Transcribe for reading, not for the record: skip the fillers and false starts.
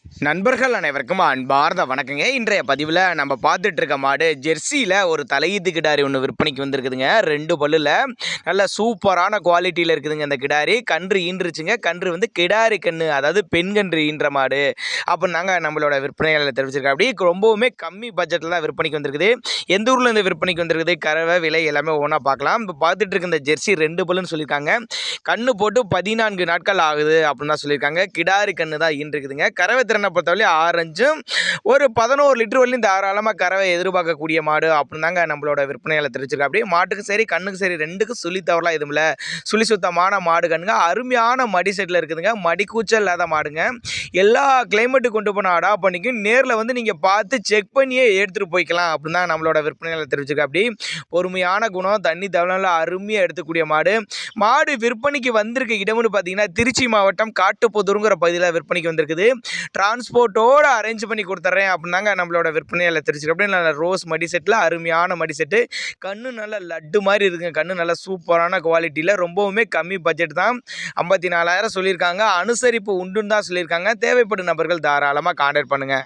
நண்பர்கள் அனைவருக்கும் அன்பார்ந்த வணக்கங்க. இன்றைய பதிவில் நம்ம பார்த்துட்டு இருக்க மாடு ஜெர்சியில் ஒரு தலையீத்து கிடாரி ஒன்று விற்பனைக்கு வந்திருக்குதுங்க. 2 பல்லில் நல்ல சூப்பரான குவாலிட்டியில் இருக்குதுங்க. அந்த கிடாரி கன்று ஈன்றுச்சுங்க. கன்று வந்து கிடாரி கன்று, அதாவது பெண் கன்று ஈன்ற மாடு அப்படின்னாங்க நம்மளோட விற்பனையாளர் தெரிவிச்சிருக்கா. அப்படி ரொம்பவுமே கம்மி பட்ஜெட்டில் தான் விற்பனைக்கு வந்திருக்குது. எந்த ஊரில் இந்த விற்பனைக்கு வந்திருக்குது, கறவை விலை எல்லாமே ஒன்றா பார்க்கலாம். இப்போ பார்த்துட்டு இருக்க இந்த ஜெர்சி 2 பல்லுன்னு சொல்லியிருக்காங்க. கன்று போட்டு 14 நாட்கள் ஆகுது அப்படின்னு தான் சொல்லியிருக்காங்க. கிடாரி கன்று தான் ஈன்றுக்குதுங்க. கறவை திறனை பொறுத்தவரை 6 ஒரு 11 லிட்டர் வரலையும் தாராளமாக கறவை எதிர்பார்க்கக்கூடிய மாடு அப்படின்னு தாங்க நம்மளோட விற்பனையாளர் தெரிவிச்சிருக்கா. அப்படியே மாட்டுக்கு சரி கண்ணுக்கு சரி ரெண்டுக்கும் சுழி தவறலாம் எதுவும் இல்லை. சுழி சுத்தமான மாடு கண்ணுங்க. அருமையான மடி செட்டில் இருக்குதுங்க. மடி கூச்சல் இல்லாத மாடுங்க. எல்லா கிளைமேட்டு கொண்டு போன அடா பண்ணிக்கும். நேரில் வந்து நீங்கள் பார்த்து செக் பண்ணியே எடுத்துகிட்டு போய்க்கலாம் அப்படின்னு தான் நம்மளோட விற்பனையாளர் தெரிவிச்சிருக்கா. அப்படி பொறுமையான குணம், தண்ணி தவளை அருமையாக எடுத்துக்கூடிய மாடு. மாடு விற்பனைக்கு வந்திருக்க இடம்னு பார்த்தீங்கன்னா திருச்சி மாவட்டம் காட்டுப்புதூருங்கிற பகுதியில் விற்பனைக்கு வந்திருக்குது. டிரான்ஸ்போர்ட்டோடு அரேஞ்ச் பண்ணி கொடுத்துட்றேன் அப்படின்னாங்க நம்மளோட விற்பனையாளர் தெரிவிச்சிருக்கு. அப்படியே நல்ல ரோஸ் மடி செட்டில் அருமையான மடி செட்டு. கண்ணு நல்ல லட்டு மாதிரி இருக்குங்க. கண்ணு நல்ல சூப்பரான குவாலிட்டியில் ரொம்பவுமே கம்மி பட்ஜெட் தான். 54,000 சொல்லியிருக்காங்க. அனுசரிப்பு உண்டுன்னு தான் சொல்லியிருக்காங்க. தேவைப்படும் நபர்கள் தாராளமாக கான்டாக்ட் பண்ணுங்கள்.